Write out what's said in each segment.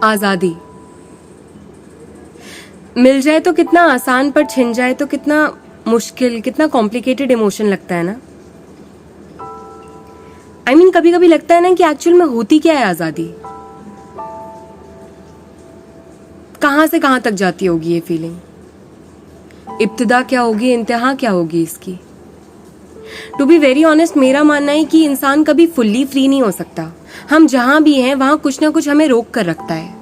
आज़ादी मिल जाए तो कितना आसान, पर छिन जाए तो कितना मुश्किल, कितना कॉम्प्लिकेटेड इमोशन लगता है ना। कभी कभी लगता है ना कि एक्चुअल में होती क्या है आज़ादी, कहां से कहां तक जाती होगी ये फीलिंग, इब्तिदा क्या होगी, इंतहा क्या होगी इसकी। टू बी वेरी ऑनेस्ट, मेरा मानना है कि इंसान कभी फुल्ली फ्री नहीं हो सकता। हम जहां भी हैं वहां कुछ ना कुछ हमें रोक कर रखता है,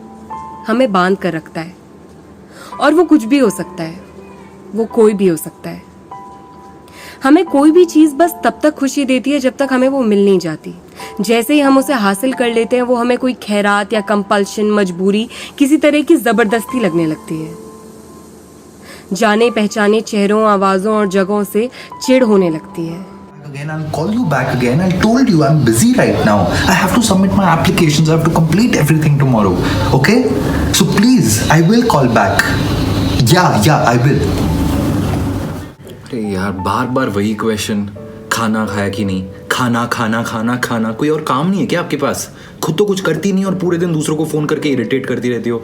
हमें बांध कर रखता है। और वो कुछ भी हो सकता है, वो कोई भी हो सकता है। हमें कोई भी चीज बस तब तक खुशी देती है जब तक हमें वो मिल नहीं जाती। जैसे ही हम उसे हासिल कर लेते हैं, वो हमें कोई खैरात या कंपल्शन, मजबूरी, किसी तरह की जबरदस्ती लगने लगती है। जाने पहचाने चेहरों, आवाजों और जगहों से चिढ़ होने लगती है। Again, I'll call you back again. I told you I'm busy right now. I have to submit my applications. I have to complete everything tomorrow. Okay? So please, I will call back. Yeah, I will. अरे यार, बार बार वही question, खाना खाया कि नहीं, खाना खाना खाना खाना। कोई और काम नहीं है क्या आपके पास? खुद तो कुछ करती नहीं और पूरे दिन दूसरों को फोन करके इरिटेट करती रहती हो।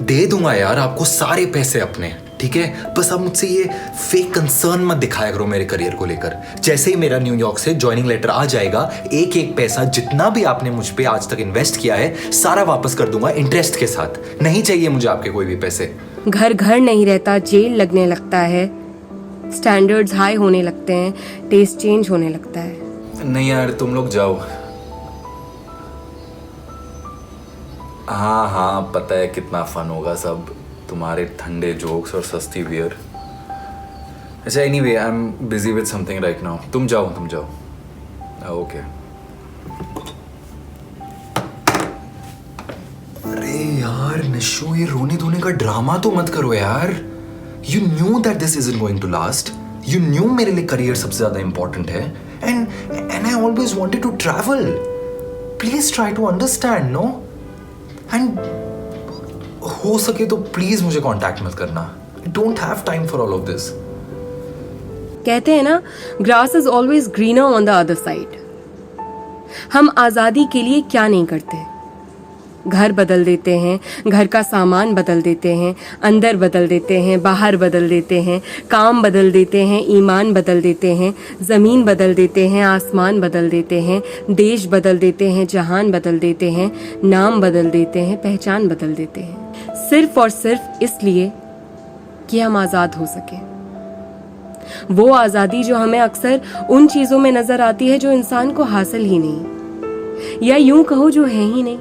दे दूंगा यार आपको सारे पैसे अपने, ठीक है? बस आप मुझसे ये फेक कंसर्न मत दिखाया करो मेरे करियर को लेकर। जैसे ही मेरा न्यूयॉर्क से ज्वाइनिंग लेटर आ जाएगा, एक एक पैसा जितना भी आपने मुझ पे आज तक इन्वेस्ट किया है सारा वापस कर दूंगा इंटरेस्ट के साथ। नहीं चाहिए मुझे आपके कोई भी पैसे। घर घर नहीं रहता, जेल लगने लगता है, स्टैंडर्ड्स हाई होने लगते हैं, टेस्ट चेंज होने लगता है। नहीं यार, तुम लोग जाओ। हाँ, पता है कितना फन होगा सब, तुम्हारे ठंडे जोक्स और सस्ती बियर। अच्छा, anyway, I am busy with something right now. तुम जाओ। ओके। अरे यार निशु, ये रोने धोने का ड्रामा तो मत करो यार। You knew that this isn't going to last. You knew मेरे लिए करियर सबसे ज्यादा इंपॉर्टेंट है, and I always wanted to travel. Please try to understand, no? And हो सके तो प्लीज मुझे कांटेक्ट मत करना। I don't have time for all of this. कहते हैं ना, grass is always greener on the other side. हम आज़ादी के लिए क्या नहीं करते। घर बदल देते हैं, घर का सामान बदल देते हैं, अंदर बदल देते हैं, बाहर बदल देते हैं, काम बदल देते हैं, ईमान बदल देते हैं, ज़मीन बदल देते हैं, आसमान बदल देते हैं, देश बदल देते हैं, जहान बदल देते हैं, नाम बदल देते हैं, पहचान बदल देते हैं, सिर्फ और सिर्फ इसलिए कि हम आज़ाद हो सकें। वो आज़ादी जो हमें अक्सर उन चीज़ों में नज़र आती है जो इंसान को हासिल ही नहीं, या यूं कहो जो है ही नहीं,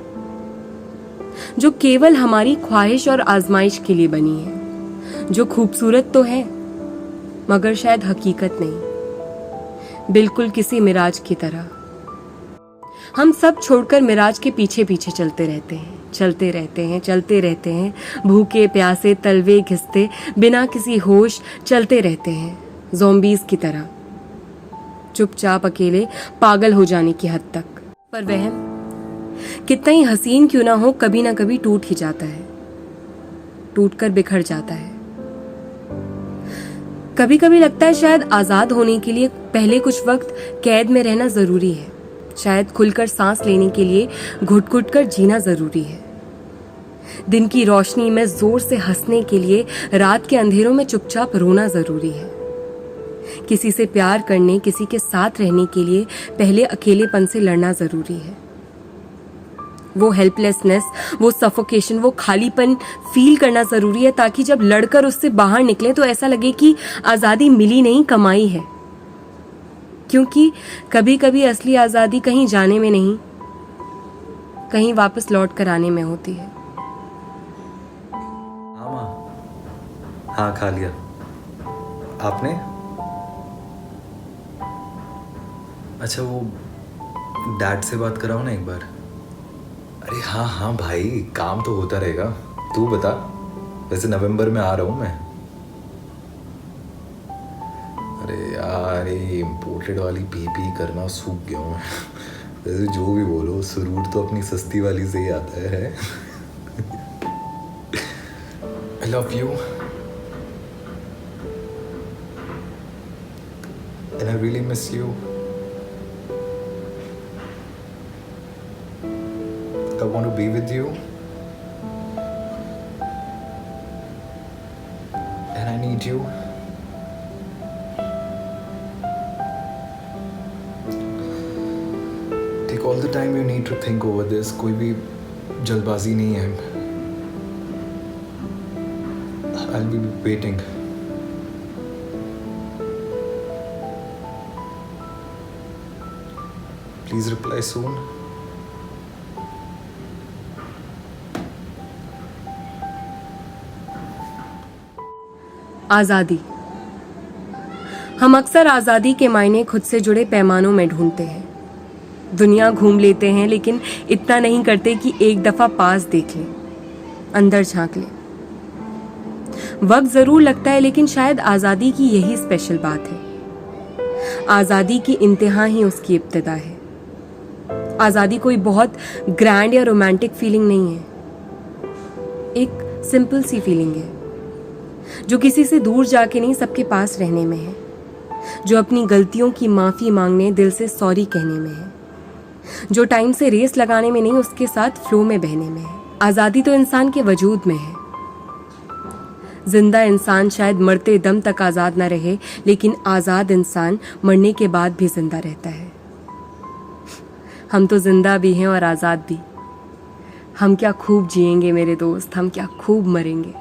जो केवल हमारी ख्वाहिश और आजमाइश के लिए बनी है, जो खूबसूरत तो है मगर शायद हकीकत नहीं, बिल्कुल किसी मिराज की तरह। हम सब छोड़कर मिराज के पीछे पीछे चलते रहते हैं, भूखे प्यासे तलवे घिसते, बिना किसी होश चलते रहते हैं, ज़ॉम्बीज़ की तरह, चुपचाप अकेले पागल हो जाने की हद तक। पर वह कितना ही हसीन क्यों ना हो, कभी ना कभी टूट ही जाता है, टूटकर बिखर जाता है। कभी कभी लगता है शायद आज़ाद होने के लिए पहले कुछ वक्त कैद में रहना ज़रूरी है, शायद खुलकर सांस लेने के लिए घुट घुट कर जीना ज़रूरी है, दिन की रोशनी में ज़ोर से हंसने के लिए रात के अंधेरों में चुपचाप रोना ज़रूरी है, किसी से प्यार करने, किसी के साथ रहने के लिए पहले अकेलेपन से लड़ना ज़रूरी है। वो हेल्पलेसनेस, वो सफोकेशन, वो खालीपन फील करना ज़रूरी है, ताकि जब लड़कर उससे बाहर निकले तो ऐसा लगे कि आज़ादी मिली नहीं, कमाई है। क्योंकि कभी कभी असली आज़ादी कहीं जाने में नहीं, कहीं वापस लौट कर आने में होती है। हाँ, खा लिया। आपने? अच्छा, वो डैड से बात कराओ ना एक बार। अरे हाँ भाई, काम तो होता रहेगा। तू बता, वैसे नवंबर में आ रहा हूँ मैं। अरे यार, ये इम्पोर्टेड वाली पी करना सूख गया हूँ। वैसे जो भी बोलो, सुरूर तो अपनी सस्ती वाली से ही आता है। I love you. And I really miss you. I want to be with you. And I need you. Take all the time you need to think over this. कोई भी जल्दबाजी नहीं है. I'll be waiting. Please reply soon. आज़ादी। हम अक्सर आज़ादी के मायने खुद से जुड़े पैमानों में ढूंढते हैं। दुनिया घूम लेते हैं लेकिन इतना नहीं करते कि एक दफ़ा पास देख लें, अंदर झांक लें। वक्त ज़रूर लगता है लेकिन शायद आज़ादी की यही स्पेशल बात है। आज़ादी की इंतहा ही उसकी इब्तिदा है। आज़ादी कोई बहुत ग्रैंड या रोमांटिक फीलिंग नहीं है, एक सिंपल सी फीलिंग है जो किसी से दूर जाके नहीं, सबके पास रहने में है, जो अपनी गलतियों की माफ़ी मांगने, दिल से सॉरी कहने में है, जो टाइम से रेस लगाने में नहीं, उसके साथ फ्लो में बहने में है। आज़ादी तो इंसान के वजूद में है। जिंदा इंसान शायद मरते दम तक आज़ाद ना रहे, लेकिन आज़ाद इंसान मरने के बाद भी जिंदा रहता है। हम तो जिंदा भी हैं और आज़ाद भी। हम क्या खूब जिएंगे मेरे दोस्त, हम क्या खूब मरेंगे।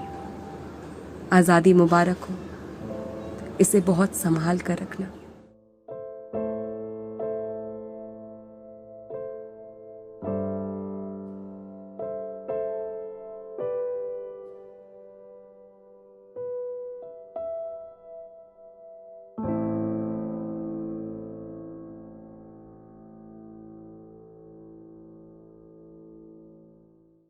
आज़ादी मुबारक हो, इसे बहुत संभाल कर रखना।